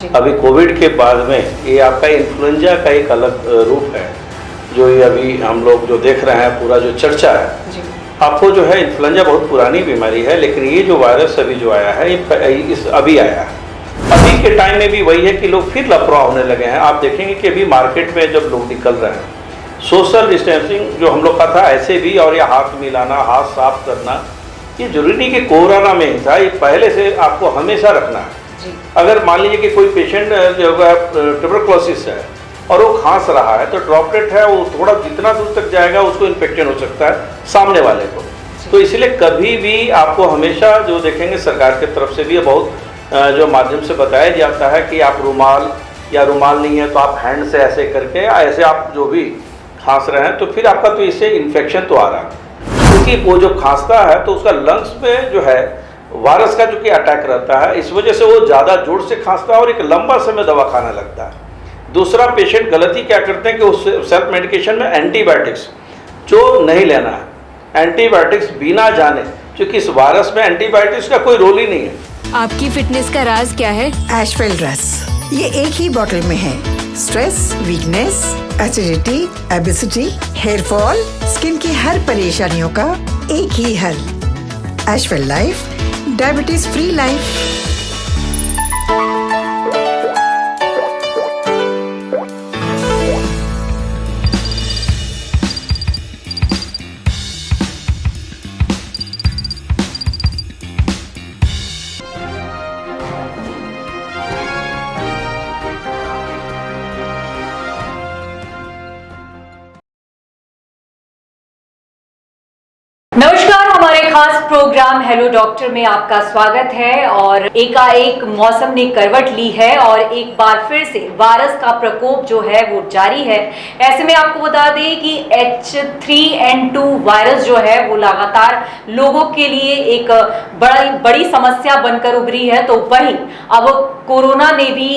अभी कोविड के बाद में ये आपका इन्फ्लुएंजा का एक अलग रूप है, जो ये अभी हम लोग जो देख रहे हैं, पूरा जो चर्चा है जी। आपको जो है इन्फ्लुएंजा बहुत पुरानी बीमारी है, लेकिन ये जो वायरस अभी जो आया है ये अभी आया है। अभी के टाइम में भी वही है कि लोग फिर लापरवाह होने लगे हैं। आप देखेंगे कि अभी मार्केट में जब लोग निकल रहे हैं, सोशल डिस्टेंसिंग जो हम लोग का था ऐसे भी, और ये हाथ मिलाना, हाथ साफ करना, ये जरूरी नहीं कि कोरोना में ही था, ये पहले से आपको हमेशा रखना है। अगर मान लीजिए कि कोई पेशेंट जो है ट्यूबरकुलोसिस है और वो खांस रहा है, तो ड्रॉपलेट है वो थोड़ा जितना दूर तक जाएगा उसको इन्फेक्शन हो सकता है सामने वाले को। तो इसलिए कभी भी आपको हमेशा जो देखेंगे सरकार की तरफ से भी बहुत जो माध्यम से बताया जाता है कि आप रुमाल, या रुमाल नहीं है तो आप हैंड से ऐसे करके ऐसे आप जो भी खांस रहे हैं, तो फिर आपका तो इससे इन्फेक्शन तो आ रहा है, क्योंकि वो जो खांसता है तो उसका लंग्स में जो है वायरस का जो कि अटैक रहता है, इस वजह से वो ज़्यादा जोर से खांसता है और एक लंबा समय दवा खाने लगता है। दूसरा, पेशेंट गलती क्या करते हैं कि उस सेल्फ मेडिकेशन में एंटीबायोटिक्स जो नहीं लेना है, एंटीबायोटिक्स बिना जाने, क्योंकि इस वायरस में एंटीबायोटिक्स का कोई रोल ही नहीं है। आपकी फिटनेस का राज क्या है? एशवेल रस, ये एक ही बोतल में है। Stress, weakness, acidity, obesity, hair fall, skin की हर परेशानियों का एक ही हल। एशवेल लाइफ, डायबिटीज फ्री लाइफ। नमस्कार, हमारे खास प्रोग्राम हेलो डॉक्टर में आपका स्वागत है। और एकाएक मौसम ने करवट ली है और एक बार फिर से वायरस का प्रकोप जो है वो जारी है। ऐसे में आपको बता दें कि H3N2 वायरस जो है वो लगातार लोगों के लिए एक बड़ी समस्या बनकर उभरी है। तो वही अब कोरोना ने भी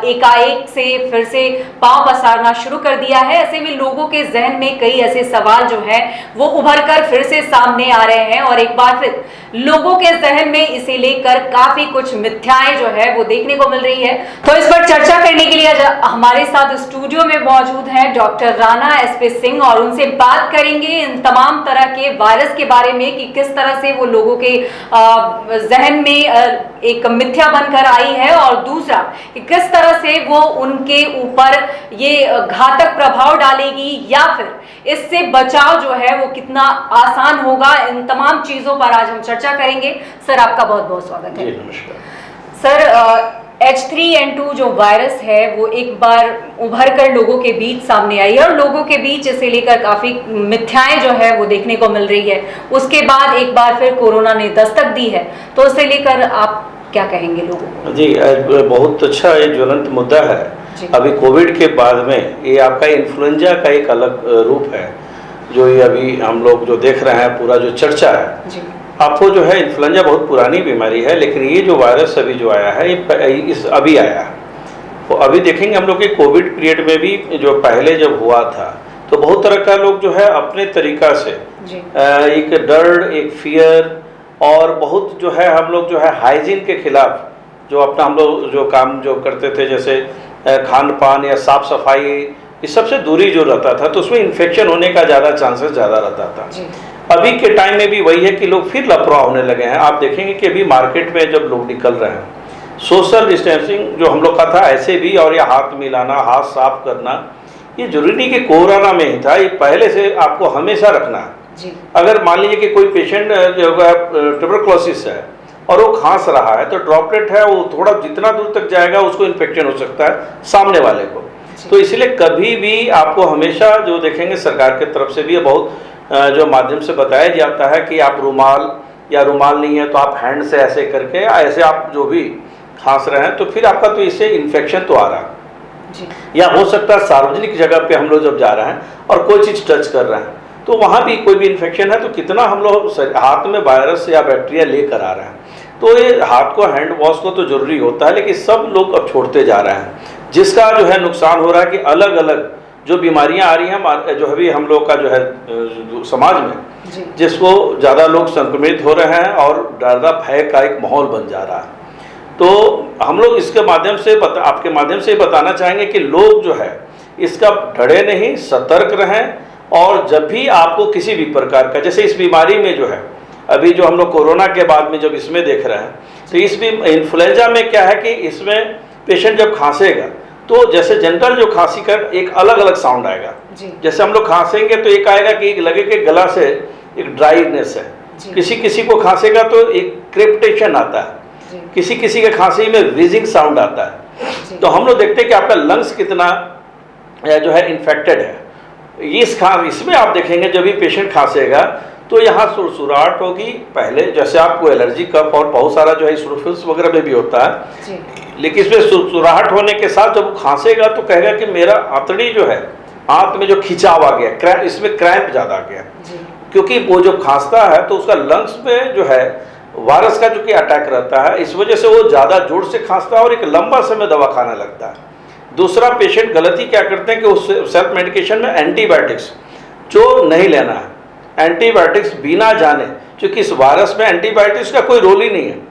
एकाएक से फिर से पांव पसारना शुरू कर दिया है। ऐसे में लोगों के जहन में कई ऐसे सवाल जो हैं वो उभर कर फिर से सामने आ रहे हैं और एक बार फिर लोगों के जहन में इसे लेकर काफी कुछ मिथ्याएं जो है वो देखने को मिल रही है। तो इस पर चर्चा करने के लिए हमारे साथ स्टूडियो में मौजूद हैं डॉक्टर राणा एसपी सिंह, और उनसे बात करेंगे इन तमाम तरह के वायरस के बारे में कि किस तरह से वो लोगों के जहन में एक मिथ्या बनकर आई है, और दूसरा कि किस तरह से वो उनके ऊपर ये घातक प्रभाव डालेगी या फिर इससे बचाव जो है वो कितना आसान होगा। इन तमाम चीजों पर आज हम चर्चा करेंगे। सर, आपका बहुत बहुत स्वागत है। नमस्कार सर, H3N2 जो वायरस है वो एक बार उभर कर लोगों के बीच सामने आई है और लोगों के बीच इसे लेकर काफी मिथ्याएं जो है वो देखने को मिल रही है। उसके बाद एक बार फिर कोरोना ने दस्तक दी है, तो इसे लेकर आप क्या कहेंगे लोगों को? जी, बहुत अच्छा ये ज्वलंत मुद्दा है। अभी कोविड के बाद में ये आपका इन्फ्लुएंजा का एक अलग रूप है, जो ये अभी हम लोग जो देख रहे हैं, पूरा जो चर्चा है जी। आपको जो है इन्फ्लुएंजा बहुत पुरानी बीमारी है, लेकिन ये जो वायरस अभी जो आया है ये अभी आया है। तो अभी देखेंगे हम लोग के कोविड पीरियड में भी जो पहले जब हुआ था, तो बहुत तरह का लोग जो है अपने तरीका से एक डर, एक फियर, और बहुत जो है हम लोग जो है हाइजीन के खिलाफ जो अपना हम लोग जो काम जो करते थे, जैसे खान पान या साफ सफाई, इस सबसे दूरी जो रहता था, तो उसमें इन्फेक्शन होने का ज़्यादा चांसेस ज़्यादा रहता था। अभी के टाइम में भी वही है कि लोग फिर लापरवाह होने लगे हैं। आप देखेंगे कि अभी मार्केट में जब लोग निकल रहे हैं, सोशल डिस्टेंसिंग जो हम लोग का था ऐसे भी, और ये हाथ मिलाना, हाथ साफ करना, ये जरूरी नहीं कि कोरोना में ही था, ये पहले से आपको हमेशा रखना है। अगर मान लीजिए कि कोई पेशेंट जो है ट्यूबरकुलोसिस है और वो खांस रहा है, तो ड्रॉपलेट है वो थोड़ा जितना दूर तक जाएगा उसको इन्फेक्शन हो सकता है सामने वाले को। तो इसलिए कभी भी आपको हमेशा जो देखेंगे सरकार की तरफ से भी बहुत जो माध्यम से बताया जाता है कि आप रुमाल, या रुमाल नहीं है तो आप हैंड से ऐसे करके ऐसे आप जो भी खांस रहे हैं, तो फिर आपका तो इससे इन्फेक्शन तो आ रहा है। या हो सकता है सार्वजनिक जगह पे हम लोग जब जा रहे हैं और कोई चीज़ टच कर रहे हैं, तो वहाँ भी कोई भी इन्फेक्शन है, तो कितना हम लोग हाथ में वायरस या बैक्टीरिया लेकर आ रहे हैं। तो ये हाथ को, हैंड वॉश को तो जरूरी होता है, लेकिन सब लोग अब छोड़ते जा रहे हैं, जिसका जो है नुकसान हो रहा है कि अलग अलग जो बीमारियां आ रही हैं जो अभी हम लोग का जो है समाज में, जिसको ज़्यादा लोग संक्रमित हो रहे हैं और ज़्यादा भय का एक माहौल बन जा रहा है। तो हम लोग इसके माध्यम से आपके माध्यम से बताना चाहेंगे कि लोग जो है इसका डरे नहीं, सतर्क रहें। और जब भी आपको किसी भी प्रकार का, जैसे इस बीमारी में जो है अभी जो हम लोग कोरोना के बाद में जब इसमें देख रहे हैं, तो इस भी इन्फ्लुएंजा में क्या है कि इसमें पेशेंट जब खांसेगा तो जैसे जनरल जो खांसी का एक अलग अलग साउंड आएगा। जैसे हम लोग खांसेंगे तो एक आएगा कि लगे कि गला से एक ड्राईनेस है, किसी किसी को खांसेगा तो एक क्रेपिटेशन आता है, किसी किसी के खांसी में व्हीजिंग साउंड आता है। तो हम लोग देखते हैं कि आपका लंग्स कितना जो है इन्फेक्टेड है। इसमें आप देखेंगे जब भी पेशेंट खांसेगा तो यहाँ सुरसुराहट होगी। पहले जैसे आपको एलर्जी कफ और बहुत सारा जो है सुरफिल्स वगैरह में भी होता है, लेकिन इसमें सुरसुराहट होने के साथ जब खांसेगा तो कहेगा कि मेरा आंतड़ी जो है, आंत में जो खिंचाव आ गया, इसमें क्रैम्प ज़्यादा आ गया, क्योंकि वो जो खांसता है तो उसका लंग्स में जो है वायरस का जो कि अटैक रहता है, इस वजह से वो ज़्यादा जोर से खांसता है और एक लंबा समय दवा खाने लगता है। दूसरा, पेशेंट गलती क्या करते हैं कि उस सेल्फ मेडिकेशन में एंटीबायोटिक्स जो नहीं लेना है, एंटीबायोटिक्स बिना जाने, क्योंकि इस वायरस में एंटीबायोटिक्स का कोई रोल ही नहीं है।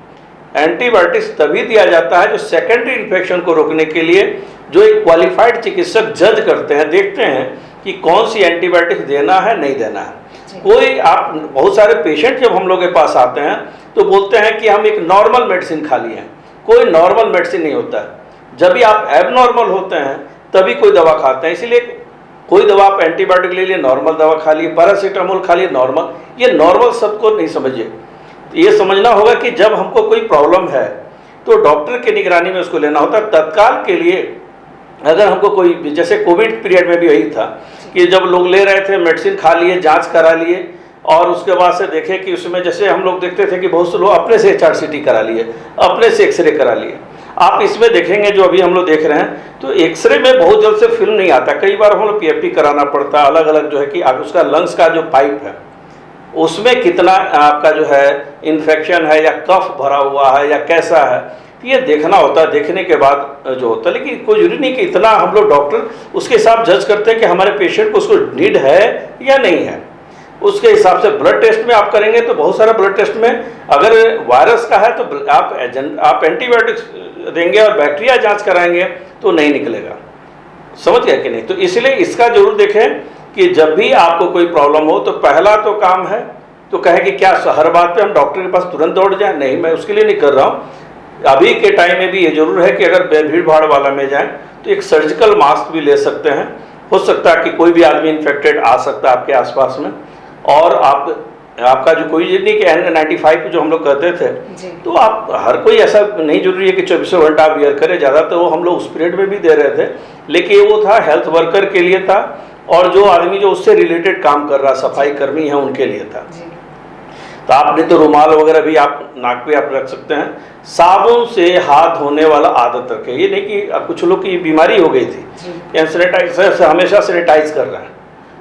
एंटीबायोटिक्स तभी दिया जाता है जो सेकेंडरी इन्फेक्शन को रोकने के लिए, जो एक क्वालिफाइड चिकित्सक जज करते हैं, देखते हैं कि कौन सी एंटीबायोटिक्स देना है नहीं देना है। कोई आप बहुत सारे पेशेंट जब हम लोग के पास आते हैं तो बोलते हैं कि हम एक नॉर्मल मेडिसिन खा लिए हैं। कोई नॉर्मल मेडिसिन नहीं होता है, जब भी आप एबनॉर्मल होते हैं तभी कोई दवा खाते हैं। इसीलिए कोई दवा आप एंटीबायोटिक ले लिए, नॉर्मल दवा खा लिए, पैरासीटामोल खा लिए, नॉर्मल, ये नॉर्मल सबको नहीं समझिए। तो ये समझना होगा कि जब हमको कोई प्रॉब्लम है तो डॉक्टर की निगरानी में उसको लेना होता है। तत्काल के लिए अगर हमको कोई, जैसे कोविड पीरियड में भी यही था कि जब लोग ले रहे थे, मेडिसिन खा लिए, जांच करा लिए और उसके बाद से देखे कि उसमें, जैसे हम लोग देखते थे कि बहुत से लोग अपने से HRCT करा लिए, अपने से एक्सरे करा लिए। आप इसमें देखेंगे जो अभी हम लोग देख रहे हैं तो एक्सरे में बहुत जल्द से फिल्म नहीं आता, कई बार हम लोग PFT कराना पड़ता है, अलग अलग जो है कि आप उसका लंग्स का जो पाइप है उसमें कितना आपका जो है इन्फेक्शन है या कफ भरा हुआ है या कैसा है, ये देखना होता है। देखने के बाद जो होता है, लेकिन कोई जरूरी नहीं कि इतना हम लोग डॉक्टर उसके हिसाब जज करते हैं कि हमारे पेशेंट को उसको नीड है या नहीं है। उसके हिसाब से ब्लड टेस्ट में आप करेंगे तो बहुत सारा ब्लड टेस्ट में अगर वायरस का है तो आप एंटीबायोटिक्स देंगे और बैक्टीरिया जांच कराएंगे तो नहीं निकलेगा। समझ गया कि नहीं? तो इसलिए इसका जरूर देखें कि जब भी आपको कोई प्रॉब्लम हो तो पहला तो काम है तो कहें कि क्या हर बात पे हम डॉक्टर के पास तुरंत दौड़ जाएं? नहीं, मैं उसके लिए नहीं कर रहा हूँ। अभी के टाइम में भी ये जरूर है कि अगर भीड़ भाड़ वाला में जाएं तो एक सर्जिकल मास्क भी ले सकते हैं। हो सकता है कि कोई भी आदमी इन्फेक्टेड आ सकता है आपके आसपास में, और आपका जो कोई नहीं कि N95 जो हम लोग करते थे, तो आप हर कोई ऐसा नहीं जरूरी है कि 24 घंटा आप वियर करें, ज़्यादा तो वो हम लोग उस पीरियड में भी दे रहे थे, लेकिन वो था हेल्थ वर्कर के लिए था और जो आदमी जो उससे रिलेटेड काम कर रहा, सफाई कर्मी है, उनके लिए था। तो आपने तो रुमाल वगैरह भी आप नाक पे आप रख सकते हैं। साबुन से हाथ धोने वाला आदत रखें। ये नहीं कि कुछ लोग की बीमारी हो गई थी, सैनिटाइजर से हमेशा सैनिटाइज कर रहे हैं,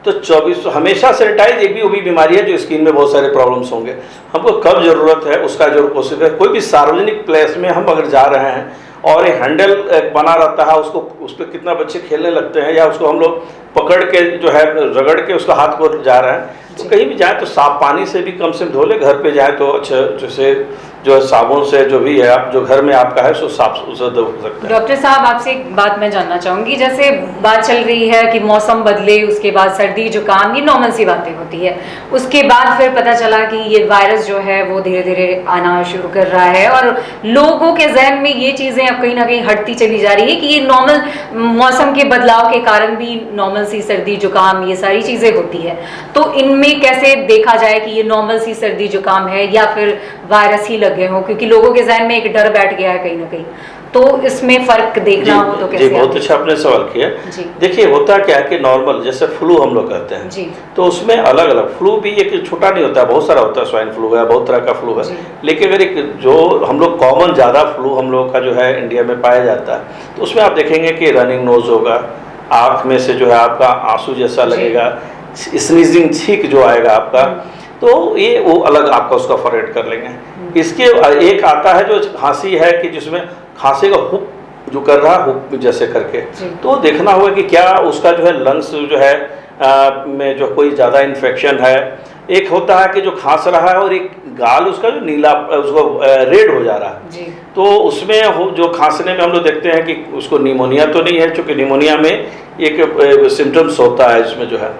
तो 24 हमेशा सैनिटाइज, एक भी वो भी बीमारी है जो स्किन में बहुत सारे प्रॉब्लम्स होंगे। हमको कब ज़रूरत है उसका जरूर कोशिश है। कोई भी सार्वजनिक प्लेस में हम अगर जा रहे हैं और एक हैंडल बना रहता है, उसको उस पर कितना बच्चे खेलने लगते हैं, या उसको हम लोग पकड़ के जो है रगड़ के उसका हाथ को जा रहे हैं, तो कहीं भी जाए तो साफ पानी से भी कम से कम धो ले। घर पे जाए तो अच्छा, जैसे जो साबुन से जो भी है आप जो घर में आपका है सो साफ उसे धो सकते हैं। डॉक्टर साहब, आपसे एक बात मैं जानना चाहूँगी, जैसे बात चल रही है कि मौसम बदले, उसके बाद सर्दी जुकाम, ये नॉर्मल सी बातें होती है, उसके बाद फिर पता चला कि ये वायरस जो है वो धीरे धीरे आना शुरू कर रहा है और लोगों के जहन में ये चीज़ें अब कहीं ना कहीं हटती चली जा रही है कि ये नॉर्मल मौसम के बदलाव के कारण भी नॉर्मल सी सर्दी जुकाम ये सारी चीज़ें होती है। तो इनमें कैसे देखा जाए कि ये नॉर्मल सी सर्दी जुकाम है या फिर वायरस ही लगे हो, क्योंकि लोगों के जहन में एक डर बैठ गया है कहीं ना कहीं, तो इसमें फर्क देखना हो तो कैसे? जी, बहुत अच्छा आपने सवाल किया। देखिए, होता क्या है कि नॉर्मल जैसे फ्लू हम लोग कहते हैं, तो उसमें अलग अलग फ्लू भी एक छोटा नहीं होता, बहुत सारा होता है। स्वाइन फ्लू है, बहुत तरह का फ्लू है, लेकिन अगर एक जो हम लोग कॉमन ज़्यादा फ्लू हम लोग का जो है इंडिया में पाया जाता है, तो उसमें आप देखेंगे कि रनिंग नोज होगा, आँख में से जो है आपका आंसू जैसा लगेगा, स्नीजिंग छींक जो आएगा आपका, तो ये वो अलग आपका उसका फॉरवर्ड कर लेंगे। इसके एक आता है जो खांसी है कि जिसमें खांसी का हुक जो कर रहा है, हुक जैसे करके, तो देखना होगा कि क्या उसका जो है लंग्स जो है में जो कोई ज़्यादा इन्फेक्शन है। एक होता है कि जो खांस रहा है और एक गाल उसका जो नीला उसको रेड हो जा रहा है, तो उसमें जो खांसने में हम लोग देखते हैं कि उसको निमोनिया तो नहीं है, क्योंकि निमोनिया में एक सिम्टम्स होता है इसमें जो है।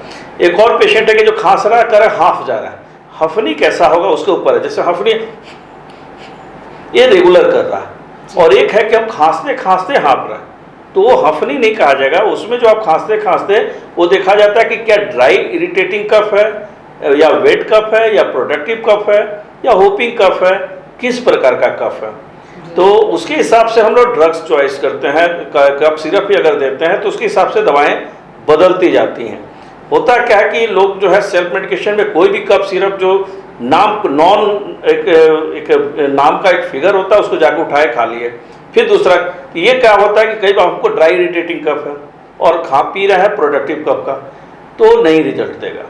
एक और पेशेंट है कि जो खांस रहा है, कर हाफ जा रहा है, हफनी कैसा होगा उसके ऊपर है, जैसे हफनी ये रेगुलर कर रहा है, और एक है कि हम खांसते खांसते हाँफ रहा है, तो वो हफनी नहीं कहा जाएगा। उसमें जो आप खांसते खांसते वो देखा जाता है कि क्या ड्राई इरिटेटिंग कफ है, या वेट कफ है, या प्रोडक्टिव कफ है, या होपिंग कफ है, किस प्रकार का कफ है। तो उसके हिसाब से हम लोग ड्रग्स चॉइस करते हैं। कफ सिरप ही अगर देते हैं तो उसके हिसाब से दवाएं बदलती जाती हैं। होता क्या है कि लोग जो है सेल्फ मेडिकेशन में कोई भी कफ सिरप जो एक नाम का एक फिगर होता है उसको जाकर उठाए खा लिए। फिर दूसरा ये क्या होता है कि कई बार हमको ड्राई इरिटेटिंग कफ है और खा पी रहा है प्रोडक्टिव कफ का, तो नहीं रिजल्ट देगा।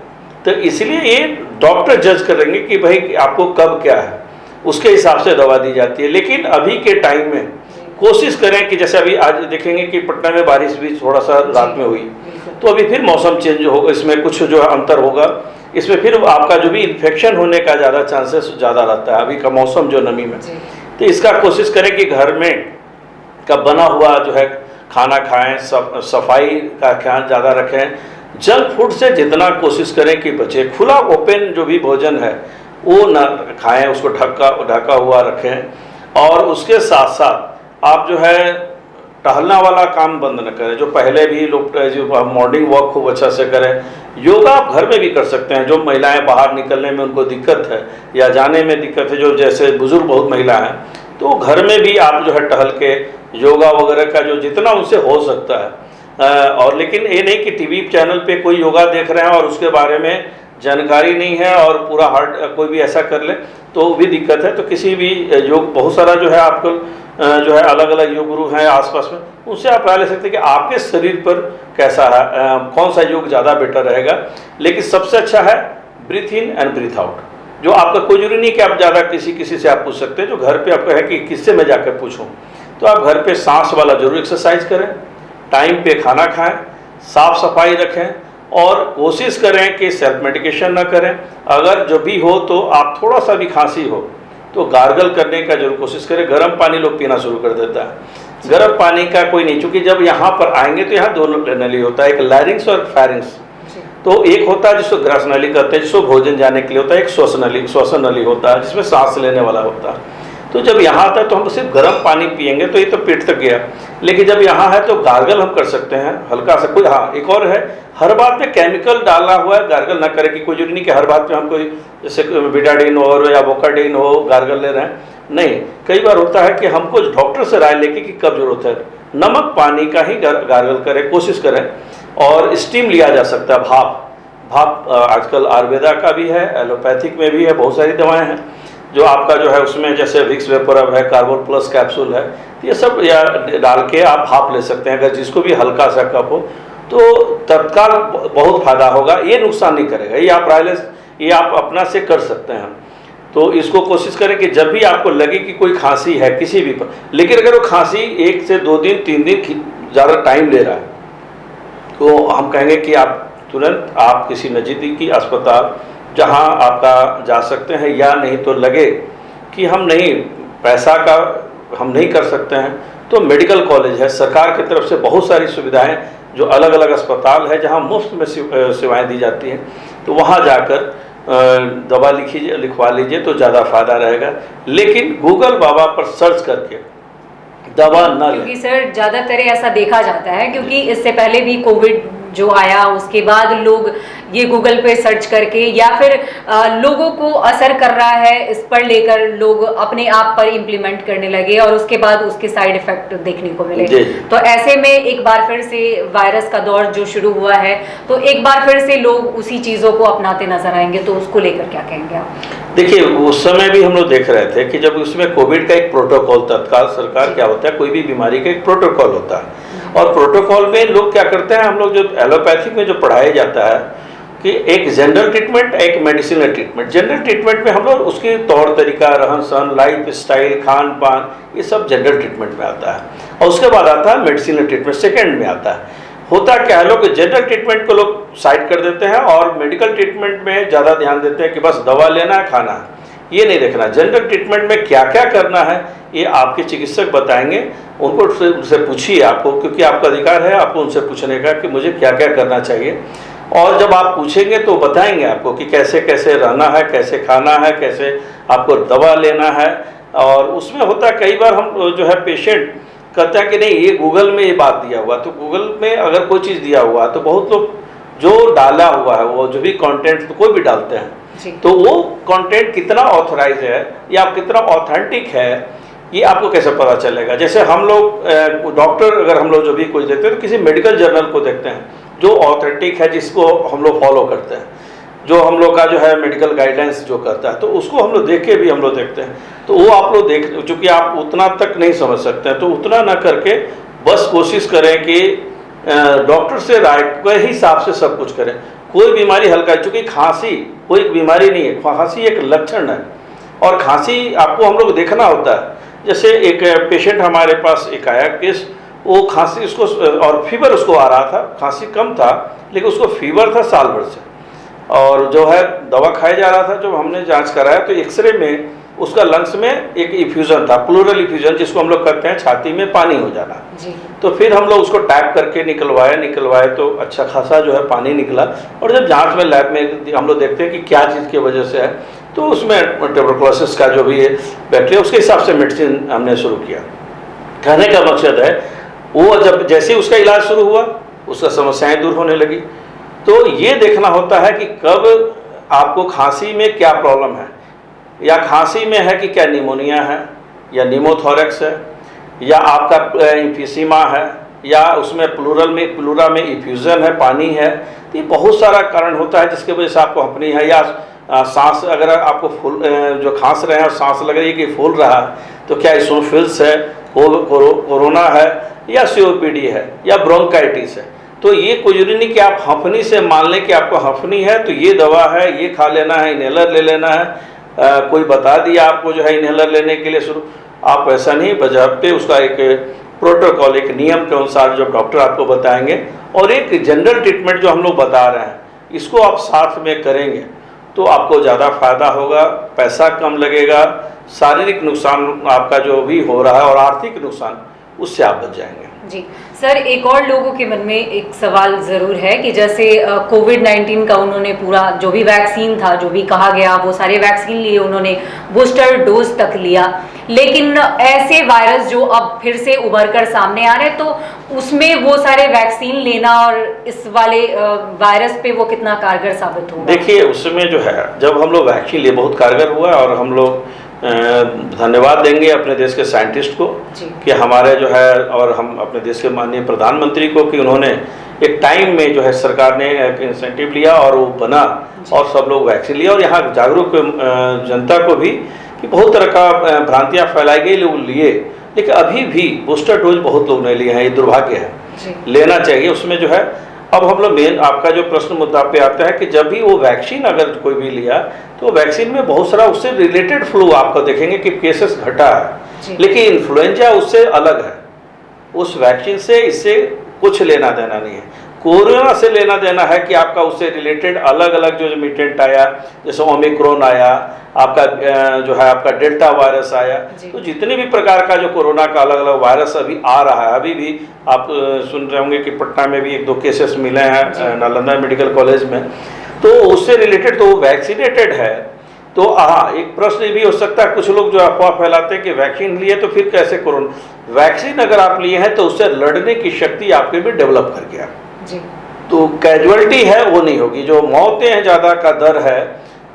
तो इसलिए ये डॉक्टर जज करेंगे कि भाई आपको कब क्या है, उसके हिसाब से दवा दी जाती है। लेकिन अभी के टाइम में कोशिश करें कि जैसे अभी आज देखेंगे कि पटना में बारिश भी थोड़ा सा रात में हुई, तो अभी फिर मौसम चेंज होगा, इसमें कुछ जो है अंतर होगा, इसमें फिर आपका जो भी इन्फेक्शन होने का ज़्यादा चांसेस ज़्यादा रहता है अभी का मौसम जो नमी में। तो इसका कोशिश करें कि घर में का बना हुआ जो है खाना खाएं, सफाई का ख्याल ज़्यादा रखें, जंक फूड से जितना कोशिश करें कि बचे, खुला ओपन जो भी भोजन है वो ना खाएं, उसको ढका हुआ रखें। और उसके साथ साथ आप जो है टहलना वाला काम बंद न करें। जो पहले भी लोग जो मॉर्निंग वॉक खूब अच्छा से करें, योगा आप घर में भी कर सकते हैं। जो महिलाएं बाहर निकलने में उनको दिक्कत है या जाने में दिक्कत है, जो जैसे बुजुर्ग बहुत महिला हैं, तो घर में भी आप जो है टहल के योगा वगैरह का जो जितना उनसे हो सकता है। और लेकिन ये नहीं कि टीवी चैनल पे कोई योगा देख रहे हैं और उसके बारे में जानकारी नहीं है और पूरा हार्ड कोई भी ऐसा कर ले तो भी दिक्कत है। तो किसी भी योग बहुत सारा जो है आपको जो है अलग अलग योग गुरु हैं आसपास में, उनसे आप राय ले सकते हैं कि आपके शरीर पर कैसा है, कौन सा योग ज़्यादा बेटर रहेगा। लेकिन सबसे अच्छा है breathe in and breathe out. जो आपका कोई जरूरी नहीं कि आप ज़्यादा किसी से आप पूछ सकते हैं, जो घर पे आपका है कि किससे मैं जाकर पूछूं, तो आप घर पे सांस वाला जरूर एक्सरसाइज करें, टाइम पे खाना खाएं, साफ सफाई रखें और कोशिश करें कि सेल्फ मेडिकेशन ना करें। अगर जो भी हो तो आप थोड़ा सा भी खांसी हो तो गार्गल करने का जरूर कोशिश करें। गर्म पानी लोग पीना शुरू कर देता है, गर्म पानी का कोई नहीं, क्योंकि जब यहाँ पर आएंगे तो यहाँ दोनों नली होता है, एक लैरिंग्स और फेरिंग्स। तो एक होता है जिसको ग्रस नली कहते हैं, जिसको भोजन जाने के लिए होता है, एक श्वसन नली होता है जिसमें सांस लेने वाला होता है। तो जब यहाँ आता है तो हम सिर्फ गर्म पानी पियेंगे तो ये तो पेट तक गया, लेकिन जब यहाँ है तो गार्गल हम कर सकते हैं हल्का सा। कोई हाँ एक और है, हर बात में केमिकल डाला हुआ है गार्गल ना करें, कि कोई जरूरी नहीं कि हर बात में हम कोई जैसे बिटाडीन हो या बोकाडीन हो गार्गल ले रहे हैं, नहीं। कई बार होता है कि हमको डॉक्टर से राय लेके कि कब जरूरत है, नमक पानी का ही गार्गल करें, कोशिश करें। और स्टीम लिया जा सकता है, भाप आजकल आयुर्वेदा का भी है, एलोपैथिक में भी है, बहुत सारी दवाएँ हैं जो आपका जो है उसमें जैसे विक्स वेपोरब है, कार्बोल प्लस कैप्सूल है, ये सब या डाल के आप भाप ले सकते हैं। अगर जिसको भी हल्का सा कफ हो तो तत्काल बहुत फायदा होगा, ये नुकसान नहीं करेगा। ये आप अपना से कर सकते हैं। तो इसको कोशिश करें कि जब भी आपको लगे कि कोई खांसी है किसी भी पर, लेकिन अगर वो खांसी 1 से 2 दिन 3 दिन ज़्यादा टाइम ले रहा है तो हम कहेंगे कि आप तुरंत आप किसी नज़दीकी अस्पताल जहां आपका जा सकते हैं, या नहीं तो लगे कि हम नहीं पैसा का हम नहीं कर सकते हैं तो मेडिकल कॉलेज है, सरकार की तरफ से बहुत सारी सुविधाएं जो अलग अलग अस्पताल है जहां मुफ्त में सेवाएं दी जाती हैं, तो वहां जाकर दवा लिखवा लीजिए तो ज़्यादा फायदा रहेगा। लेकिन गूगल बाबा पर सर्च करके दवा न लें, क्योंकि सर ज़्यादातर ऐसा देखा जाता है, क्योंकि इससे पहले भी कोविड जो आया उसके बाद लोग ये गूगल पे सर्च करके या फिर लोगों को असर कर रहा है इस पर लेकर लोग अपने आप पर इम्प्लीमेंट करने लगे और उसके बाद उसके साइड इफेक्ट देखने को मिले। तो ऐसे में एक बार फिर से वायरस का दौर जो शुरू हुआ है तो एक बार फिर से लोग उसी चीज़ों को अपनाते नजर आएंगे, तो उसको लेकर क्या कहेंगे आप? देखिए उस समय भी हम लोग देख रहे थे कि जब उसमें कोविड का एक प्रोटोकॉल, तत्काल सरकार क्या होता है, कोई भी बीमारी का एक प्रोटोकॉल होता है और प्रोटोकॉल में लोग क्या करते हैं, हम लोग जो एलोपैथिक में जो पढ़ाया जाता है कि एक जनरल ट्रीटमेंट, एक मेडिसिनल ट्रीटमेंट। जनरल ट्रीटमेंट में हम लोग उसके तौर तरीका, रहन सहन, लाइफ स्टाइल, खान पान, ये सब जनरल ट्रीटमेंट में आता है और उसके बाद आता है मेडिसिनल ट्रीटमेंट, सेकेंड में आता है। होता क्या है, लोग जनरल ट्रीटमेंट को लोग साइड कर देते हैं और मेडिकल ट्रीटमेंट में ज़्यादा ध्यान देते हैं कि बस दवा लेना है, खाना है। ये नहीं देखना। जनरल ट्रीटमेंट में क्या क्या करना है ये आपके चिकित्सक बताएंगे, उनको उनसे पूछिए आपको, क्योंकि आपका अधिकार है आपको उनसे पूछने का कि मुझे क्या क्या करना चाहिए। और जब आप पूछेंगे तो बताएंगे आपको कि कैसे कैसे रहना है, कैसे खाना है, कैसे आपको दवा लेना है। और उसमें होता है कई बार हम जो है पेशेंट कहता है कि नहीं ये गूगल में ये बात दिया हुआ, तो गूगल में अगर कोई चीज़ दिया हुआ तो बहुत लोग जो डाला हुआ है वो जो भी कंटेंट तो कोई भी डालते हैं, तो वो कंटेंट कितना ऑथराइज है या कितना ऑथेंटिक है ये आपको कैसे पता चलेगा। जैसे हम लोग डॉक्टर अगर हम लोग जो भी कुछ देखते हैं तो किसी मेडिकल जर्नल को देखते हैं जो ऑथेंटिक है, जिसको हम लोग फॉलो करते हैं, जो हम लोग का जो है मेडिकल गाइडेंस जो करता है, तो उसको हम लोग देख के भी हम लोग देखते हैं। तो वो आप लोग देख, चूँकि आप उतना तक नहीं समझ सकते हैं तो उतना ना करके बस कोशिश करें कि डॉक्टर से राय के हिसाब से सब कुछ करें। कोई बीमारी हल्का है, चूँकि खांसी कोई बीमारी नहीं है, खांसी एक लक्षण है और खांसी आपको हम लोग देखना होता है। जैसे एक पेशेंट हमारे पास एक आया केस, वो खांसी उसको और फीवर उसको आ रहा था, खांसी कम था लेकिन उसको फीवर था साल भर से, और जो है दवा खाया जा रहा था। जब हमने जांच कराया तो एक्सरे में उसका लंग्स में एक इफ्यूजन था, प्लूरल इफ्यूजन, जिसको हम लोग कहते हैं छाती में पानी हो जाना जी। तो फिर हम लोग उसको टैप करके निकलवाए तो अच्छा खासा जो है पानी निकला। और जब जांच में लैब में हम लोग देखते हैं कि क्या चीज़ की वजह से है, तो उसमें ट्यूबरकुलोसिस का जो भी है बैक्टीरिया, उसके हिसाब से मेडिसिन हमने शुरू किया। कहने का मकसद है वो जब जैसे उसका इलाज शुरू हुआ उसका समस्याएं दूर होने लगी। तो ये देखना होता है कि कब आपको खांसी में क्या प्रॉब्लम है, या खांसी में है कि क्या निमोनिया है या निमोथोरेक्स है या आपका एम्फीसीमा है या उसमें प्लूरा में इफ्यूजन है, पानी है। तो ये बहुत सारा कारण होता है जिसकी वजह से आपको हपनी है, या सांस अगर आपको फूल जो खांस रहे हैं और सांस लग रही है कि फूल रहा है तो क्या इसोफिल्स है, कोरोना है या सीओपीडी है या ब्रोंकाइटिस है। तो ये कुछ नहीं कि आप हंफनी से मान लें कि आपको हंफनी है तो ये दवा है, ये खा लेना है, इनहेलर ले लेना है। कोई बता दिया आपको जो है इनहेलर लेने के लिए शुरू, आप ऐसा नहीं, बजाते उसका एक प्रोटोकॉल, एक नियम के अनुसार जो डॉक्टर आपको बताएंगे और एक जनरल ट्रीटमेंट जो हम लोग बता रहे हैं इसको आप साथ में करेंगे तो आपको ज़्यादा फायदा होगा, पैसा कम लगेगा, शारीरिक नुकसान आपका जो भी हो रहा है और आर्थिक नुकसान उससे आप बच जाएंगे। जी सर, एक और लोगों के मन में एक सवाल ज़रूर है कि जैसे कोविड-19 का उन्होंने पूरा जो भी वैक्सीन था, जो भी कहा गया, वो सारे वैक्सीन लिए, उन्होंने बूस्टर डोज तक लिया, लेकिन ऐसे वायरस जो अब फिर से उभर कर सामने आ रहे हैं तो उसमें वो सारे वैक्सीन लेना और इस वाले वायरस पे वो कितना कारगर साबित होगा? देखिए उसमें जो है जब हम लोग वैक्सीन लिए बहुत कारगर हुआ और हम लोग धन्यवाद देंगे अपने देश के साइंटिस्ट को कि हमारे जो है, और हम अपने देश के माननीय प्रधानमंत्री को कि उन्होंने एक टाइम में जो है सरकार ने एक इंसेंटिव लिया और वो बना और सब लोग वैक्सीन लिया। और यहाँ जागरूक जनता को भी कि बहुत तरह का भ्रांतियाँ फैलाई गई, लोग लिए, लेकिन अभी भी बूस्टर डोज बहुत लोग नहीं लिए हैं, ये दुर्भाग्य है, लेना चाहिए। उसमें जो है अब हम लोग मेन आपका जो प्रश्न मुद्दा पे आता है कि जब भी वो वैक्सीन अगर कोई भी लिया तो वैक्सीन में बहुत सारा उससे रिलेटेड फ्लू आपको देखेंगे कि केसेस घटा है, लेकिन इन्फ्लुएंजा उससे अलग है, उस वैक्सीन से इससे कुछ लेना देना नहीं है। कोरोना से लेना देना है कि आपका उससे रिलेटेड अलग अलग जो म्यूटेंट आया, जैसे ओमिक्रॉन आया, आपका जो है आपका डेल्टा वायरस आया, तो जितने भी प्रकार का जो कोरोना का अलग अलग वायरस अभी आ रहा है, अभी भी आप सुन रहे होंगे कि पटना में भी 1-2 केसेस मिले हैं नालंदा मेडिकल कॉलेज में, तो उससे रिलेटेड तो वो वैक्सीनेटेड है। तो हाँ, एक प्रश्न ये भी हो सकता है, कुछ लोग जो अफवाह फैलाते हैं कि वैक्सीन लिए तो फिर कैसे कोरोना, वैक्सीन अगर आप लिए हैं तो उससे लड़ने की शक्ति आपके भी डेवलप कर गया जी। तो कैजुअलिटी है वो नहीं होगी, जो मौतें हैं ज़्यादा का दर है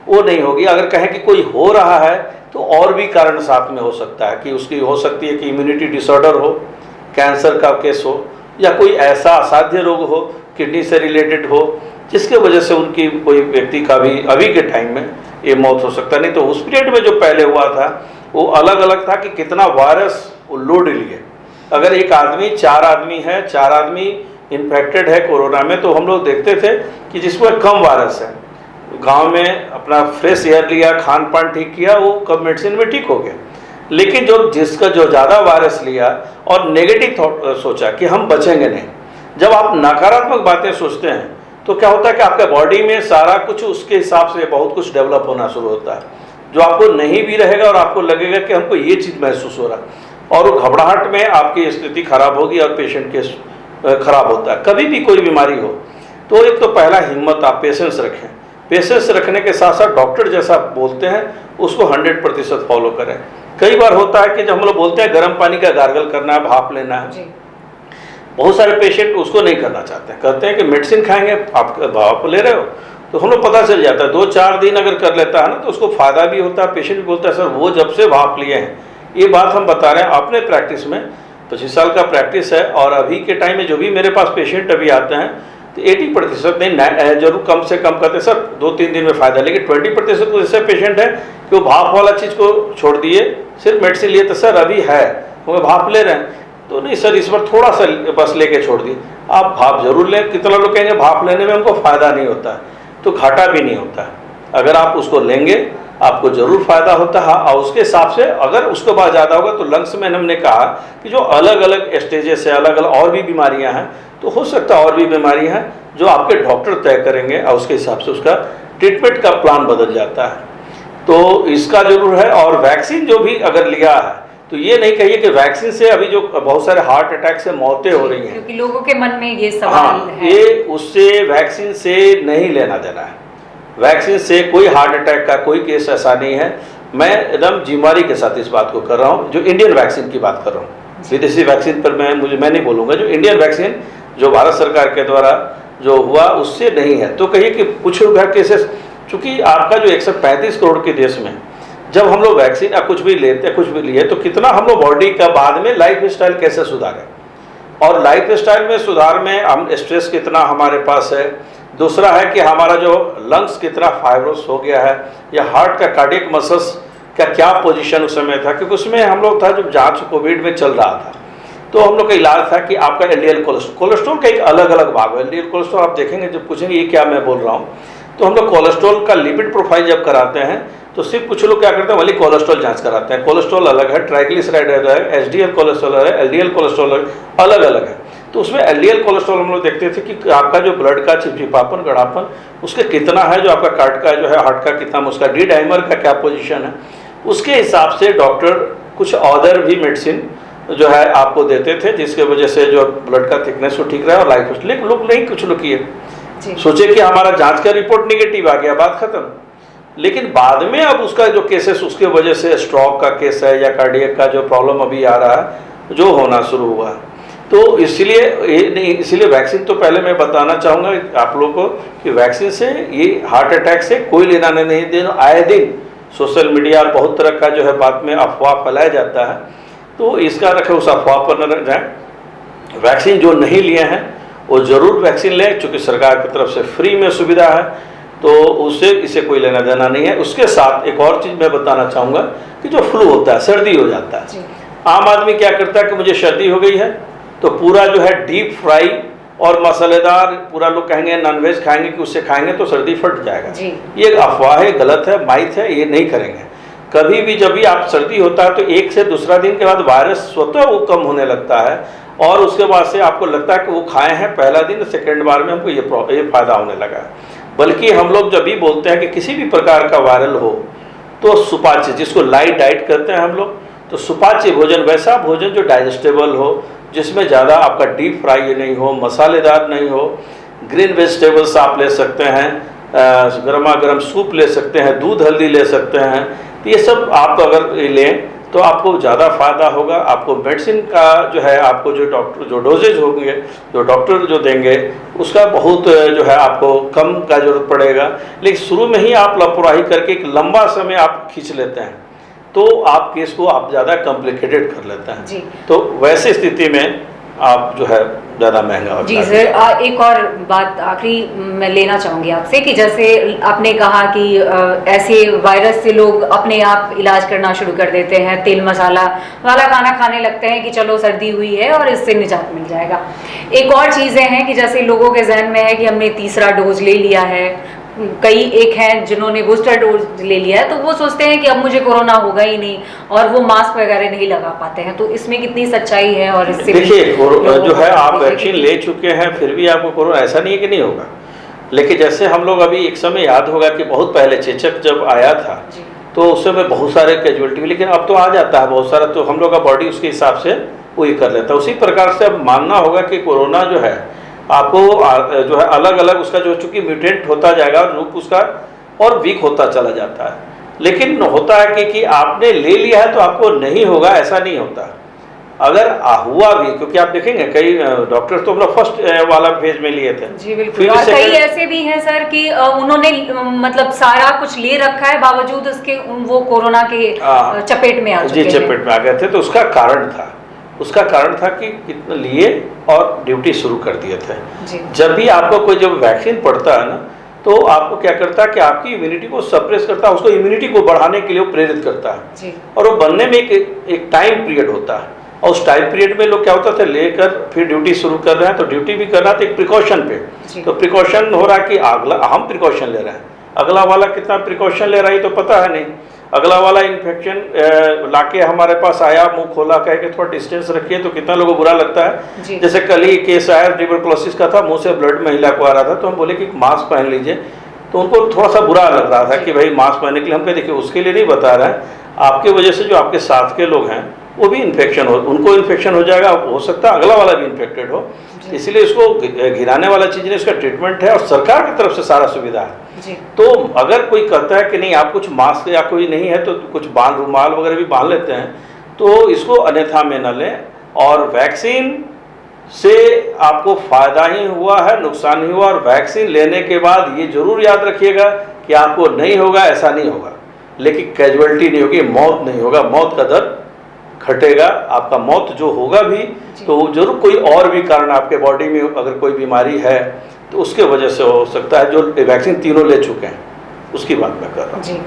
वो नहीं होगी। अगर कहें कि कोई हो रहा है तो और भी कारण साथ में हो सकता है कि उसकी हो सकती है कि इम्यूनिटी डिसऑर्डर हो, कैंसर का केस हो, या कोई ऐसा असाध्य रोग हो, किडनी से रिलेटेड हो, जिसके वजह से उनकी कोई व्यक्ति का भी अभी के टाइम में ये मौत हो सकता नहीं। तो उस पीरियड में जो पहले हुआ था वो अलग अलग था कि कितना वायरस लोड लिए। अगर एक आदमी 4 आदमी है, 4 आदमी इन्फेक्टेड है कोरोना में, तो हम लोग देखते थे कि जिसमें कम वायरस है, गांव में अपना फ्रेश एयर लिया, खान पान ठीक किया, वो कब मेडिसिन में ठीक हो गया। लेकिन जिसका जो ज़्यादा वायरस लिया और नेगेटिव थॉट सोचा कि हम बचेंगे नहीं, जब आप नकारात्मक बातें सोचते हैं तो क्या होता है कि आपके बॉडी में सारा कुछ उसके हिसाब से बहुत कुछ डेवलप होना शुरू होता है। जो आपको नहीं भी रहेगा और आपको लगेगा कि हमको ये चीज़ महसूस हो रहा है, और वो घबराहट में आपकी स्थिति खराब होगी और पेशेंट के खराब होता है। कभी भी कोई बीमारी हो तो एक तो पहला हिम्मत, आप पेशेंस रखें। पेशेंस रखने के साथ साथ डॉक्टर जैसा बोलते हैं उसको 100% फॉलो करें। कई बार होता है कि जब हम लोग बोलते हैं गर्म पानी का गार्गल करना है, भाप लेना है, बहुत सारे पेशेंट उसको नहीं करना चाहते हैं, कहते हैं कि मेडिसिन खाएंगे, आप भाप ले रहे हो। तो हम लोग पता चल जाता है 2-4 दिन अगर कर लेता है ना तो उसको फ़ायदा भी होता है। पेशेंट भी बोलता है सर वो जब से भाप लिए हैं, ये बात हम बता रहे हैं अपने प्रैक्टिस में, 25 साल का प्रैक्टिस है। और अभी के टाइम में जो भी मेरे पास पेशेंट अभी आते हैं तो 80% नहीं, जरूर कम से कम कहते हैं सर 2-3 दिन में फ़ायदा, लेकिन 20% तो ऐसे पेशेंट है कि वो भाप वाला चीज़ को छोड़ दिए, सिर्फ मेडिसिन लिए तो सर अभी है वो भाप ले रहे हैं, तो नहीं सर इस बार थोड़ा सा बस लेके छोड़ दिए। आप भाप जरूर लें। कितना लोग कहेंगे भाप लेने में हमको फ़ायदा नहीं होता है, तो घाटा भी नहीं होता है। अगर आप उसको लेंगे आपको ज़रूर फ़ायदा होता है। और उसके हिसाब से अगर उसके बाद ज़्यादा होगा तो लंग्स में हमने कहा कि जो अलग अलग स्टेजेस से अलग अलग और भी बीमारियां हैं, तो हो सकता है और भी बीमारियां हैं जो आपके डॉक्टर तय करेंगे और उसके हिसाब से उसका ट्रीटमेंट का प्लान बदल जाता है। तो इसका जरूर है। और वैक्सीन जो भी अगर लिया है तो ये नहीं कहिए कि वैक्सीन से अभी जो बहुत सारे हार्ट अटैक से मौतें हो रही हैं, क्योंकि लोगों के मन में ये सवाल हाँ, है। ये उससे वैक्सीन से नहीं लेना देना है। वैक्सीन से कोई हार्ट अटैक का कोई केस ऐसा नहीं है। मैं एकदम जिम्मेदारी के साथ इस बात को कर रहा हूँ, जो इंडियन वैक्सीन की बात कर रहा हूँ। विदेशी वैक्सीन पर मैं नहीं बोलूँगा, जो इंडियन वैक्सीन जो भारत सरकार के द्वारा जो हुआ उससे नहीं है। तो कहिए कि कुछ केसेस, चूँकि आपका जो 135 करोड़ के देश में जब हम लोग वैक्सीन या कुछ भी लेते, कुछ भी लिए, तो कितना हम लोग बॉडी का बाद में लाइफ स्टाइल कैसे सुधारें, और लाइफ स्टाइल में सुधार में हम स्ट्रेस कितना हमारे पास है। दूसरा है कि हमारा जो लंग्स कितना फाइब्रोस हो गया है, या हार्ट का कार्डियक मसल्स का क्या पोजीशन उस समय था, क्योंकि उसमें हम लोग था जब जांच कोविड में चल रहा था तो हम लोग का इलाज था कि आपका एलडीएल कोलेस्ट्रॉल का एक अलग अलग भाग है। एलडीएल कोलेस्ट्रॉल आप देखेंगे, जब पूछेंगे ये क्या मैं बोल रहा हूँ, तो हम लोग कोलेस्ट्रॉल का लिपिड प्रोफाइल जब कराते हैं तो सिर्फ कुछ लोग क्या करते हैं, वही कोलेस्ट्रॉल जांच कराते हैं। कोलेस्ट्रॉल अलग है, ट्राइग्लिसराइड अलग है, एचडीएल कोलेस्ट्रॉल अलग है, एलडीएल कोलेस्ट्रॉल अलग अलग है। तो उसमें एलडीएल कोलेस्ट्रॉल हम लोग देखते थे कि आपका जो ब्लड का चिपचिपापन, गड़ापन उसके कितना है, जो आपका कार्ड का जो है हार्ट का कितना, उसका डी डाइमर का क्या पोजीशन है, उसके हिसाब से डॉक्टर कुछ अदर भी मेडिसिन जो है आपको देते थे, जिसके वजह से जो ब्लड का थिकनेस वो ठीक रहा और लाइफ। लेकिन लोग नहीं, कुछ लोग किए सोचे कि हमारा जांच का रिपोर्ट निगेटिव आ गया, बात खत्म। लेकिन बाद में अब उसका जो केसेस, उसके वजह से स्ट्रोक का केस है या कार्डियक का जो प्रॉब्लम अभी आ रहा है जो होना शुरू हुआ, तो इसलिए वैक्सीन तो पहले मैं बताना चाहूँगा आप लोगों को कि वैक्सीन से ये हार्ट अटैक से कोई लेना नहीं देना। आए दिन सोशल मीडिया और बहुत तरह का जो है बात में अफवाह फैलाया जाता है, तो इसका रखें, उस अफवाह पर न जाए। वैक्सीन जो नहीं लिए हैं वो ज़रूर वैक्सीन लें, चूँकि सरकार की तरफ से फ्री में सुविधा है, तो उससे इसे कोई लेना देना नहीं है। उसके साथ एक और चीज़ मैं बताना चाहूँगा कि जो फ्लू होता है, सर्दी हो जाता है, आम आदमी क्या करता है कि मुझे सर्दी हो गई है तो पूरा जो है डीप फ्राई और मसालेदार, पूरा लोग कहेंगे नॉनवेज खाएंगे कि उससे खाएंगे तो सर्दी फट जाएगा। ये अफवाह है, गलत है, माइथ है, ये नहीं करेंगे। कभी भी जब भी आप सर्दी होता है तो एक से दूसरा दिन के बाद वायरस स्वतः वो कम होने लगता है, और उसके बाद से आपको लगता है कि वो खाए हैं पहला दिन, सेकेंड बार में हमको ये फायदा होने लगा है। बल्कि हम लोग जब भी बोलते हैं कि किसी भी प्रकार का वायरल हो तो सुपाच्य, जिसको लाइट डाइट करते हैं हम लोग, तो सुपाच्य भोजन, वैसा भोजन जो डाइजेस्टेबल हो, जिसमें ज़्यादा आपका डीप फ्राई नहीं हो, मसालेदार नहीं हो। ग्रीन वेजिटेबल्स आप ले सकते हैं, गर्मा गर्म सूप ले सकते हैं, दूध हल्दी ले सकते हैं। तो ये सब आप अगर लें तो आपको ज़्यादा फ़ायदा होगा। आपको मेडिसिन का जो है, आपको जो डॉक्टर जो डोजेज होंगे, जो डॉक्टर जो देंगे, उसका बहुत जो है आपको कम का जरूरत पड़ेगा। लेकिन शुरू में ही आप लापरवाही करके एक लंबा समय आप खींच लेते हैं तो आप केस को आप ज़्यादा कॉम्प्लिकेटेड कर लेते हैं जी। तो वैसी स्थिति में आप जो है ज़्यादा महंगा होता है। जी सर, एक और बात आखिरी मैं लेना चाहूँगी आपसे कि जैसे आपने कहा कि ऐसे वायरस से लोग अपने आप इलाज करना शुरू कर देते हैं, तेल मसाला वाला खाना खाने लगते हैं कि चलो सर्दी हुई है और इससे निजात मिल जाएगा। एक और चीज़ें हैं कि जैसे लोगों के जहन में है कि हमने तीसरा डोज ले लिया है, कई एक हैं जिन्होंने बूस्टर डोज ले लिया है, तो वो सोचते हैं कि अब मुझे कोरोना होगा ही नहीं और वो मास्क वगैरह नहीं लगा पाते हैं। तो इसमें कितनी सच्चाई है? और इससे देखिए जो है आप वैक्सीन ले चुके हैं फिर भी आपको कोरोना, ऐसा नहीं है कि नहीं होगा। लेकिन जैसे हम लोग अभी एक समय याद होगा कि बहुत पहले चेचक जब आया था तो उस समय बहुत सारे कैजुअलिटी भी, लेकिन अब तो आ जाता है बहुत सारा, तो हम लोग का बॉडी उसके हिसाब से वो ये कर लेता है। उसी प्रकार से अब मानना होगा कि कोरोना जो है आपको जो है अलग अलग उसका जो चूँकि म्यूटेंट होता जाएगा रूप उसका और वीक होता चला जाता है, लेकिन होता है कि आपने ले लिया है तो आपको नहीं होगा, ऐसा नहीं होता। अगर हुआ भी, क्योंकि आप देखेंगे कई डॉक्टर्स तो अपना फर्स्ट वाला फेज में लिए थे जी बिल्कुल, और कई ऐसे भी हैं सर कि उन्होंने मतलब सारा कुछ ले रखा है, बावजूद उसके वो कोरोना के चपेट में आ चुके हैं। जी चपेट में आ गए थे। तो उसका कारण था कि कितना लिए और ड्यूटी शुरू कर दिए थे। जब भी आपको कोई जब वैक्सीन पड़ता है ना, तो आपको क्या करता है कि आपकी इम्यूनिटी को सप्रेस करता है, उसको इम्यूनिटी को बढ़ाने के लिए वो प्रेरित करता है, और वो बनने में एक टाइम पीरियड होता है। और उस टाइम पीरियड में लोग क्या होता था लेकर फिर ड्यूटी शुरू कर रहे हैं, तो ड्यूटी भी करना तो एक प्रिकॉशन पे, तो प्रिकॉशन हो रहा है कि अगला हम प्रिकॉशन ले रहे हैं, अगला वाला कितना प्रिकॉशन ले रहा है तो पता है नहीं। अगला वाला इन्फेक्शन लाके हमारे पास आया, मुंह खोला, कह के थोड़ा डिस्टेंस रखिए, तो कितना लोगों को बुरा लगता है। जैसे कल ही केस आया ट्यूबरकुलोसिस का था, मुंह से ब्लड महिला को आ रहा था, तो हम बोले कि मास्क पहन लीजिए, तो उनको थोड़ा सा बुरा लग रहा था कि भाई मास्क पहनने के लिए। हम कहे देखिए उसके लिए नहीं बता रहे हैं, आपके वजह से जो आपके साथ के लोग हैं वो भी इन्फेक्शन हो, उनको इन्फेक्शन हो जाएगा, हो सकता है अगला वाला भी इन्फेक्टेड हो, इसलिए इसको घिराने वाला चीज़ नहीं, इसका ट्रीटमेंट है और सरकार की तरफ से सारा सुविधा है। तो अगर कोई कहता है कि नहीं आप कुछ मास्क या कोई नहीं है तो कुछ बांध रुमाल वगैरह भी बांध लेते हैं, तो इसको अन्यथा में न लें। और वैक्सीन से आपको फ़ायदा ही हुआ है, नुकसान नहीं हुआ। और वैक्सीन लेने के बाद ये जरूर याद रखिएगा कि आपको नहीं होगा, ऐसा नहीं होगा, लेकिन कैजुअलिटी नहीं होगी, मौत नहीं होगा, मौत का दर घटेगा। आपका मौत जो होगा भी तो जरूर कोई और भी कारण आपके बॉडी में अगर कोई बीमारी है तो उसके वजह से हो सकता है, जो वैक्सीन तीनों ले चुके हैं उसकी बात मैं कर रहा हूँ। जी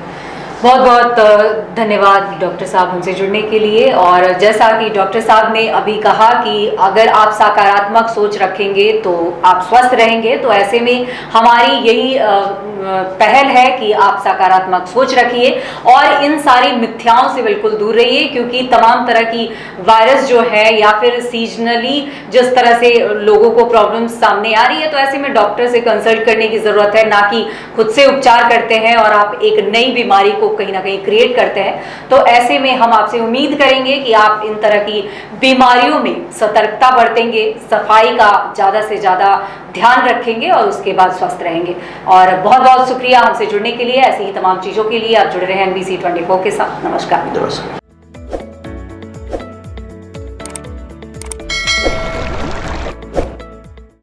बहुत बहुत धन्यवाद डॉक्टर साहब हमसे जुड़ने के लिए। और जैसा कि डॉक्टर साहब ने अभी कहा कि अगर आप सकारात्मक सोच रखेंगे तो आप स्वस्थ रहेंगे, तो ऐसे में हमारी यही पहल है कि आप सकारात्मक सोच रखिए और इन सारी मिथ्याओं से बिल्कुल दूर रहिए, क्योंकि तमाम तरह की वायरस जो है या फिर सीजनली जिस तरह से लोगों को प्रॉब्लम्स सामने आ रही है, तो ऐसे में डॉक्टर से कंसल्ट करने की ज़रूरत है, ना कि खुद से उपचार करते हैं और आप एक नई बीमारी को कहीं ना कहीं क्रिएट करते हैं। तो ऐसे में हम आपसे उम्मीद करेंगे कि आप इन तरह की बीमारियों में सतर्कता बरतेंगे, सफाई का ज़्यादा से ज़्यादा ध्यान रखेंगे और उसके बाद स्वस्थ रहेंगे। और बहुत बहुत शुक्रिया हमसे जुड़ने के लिए। ऐसी ही तमाम चीज़ों के लिए आप जुड़े रहें NBC 24 के साथ। नमस्कार।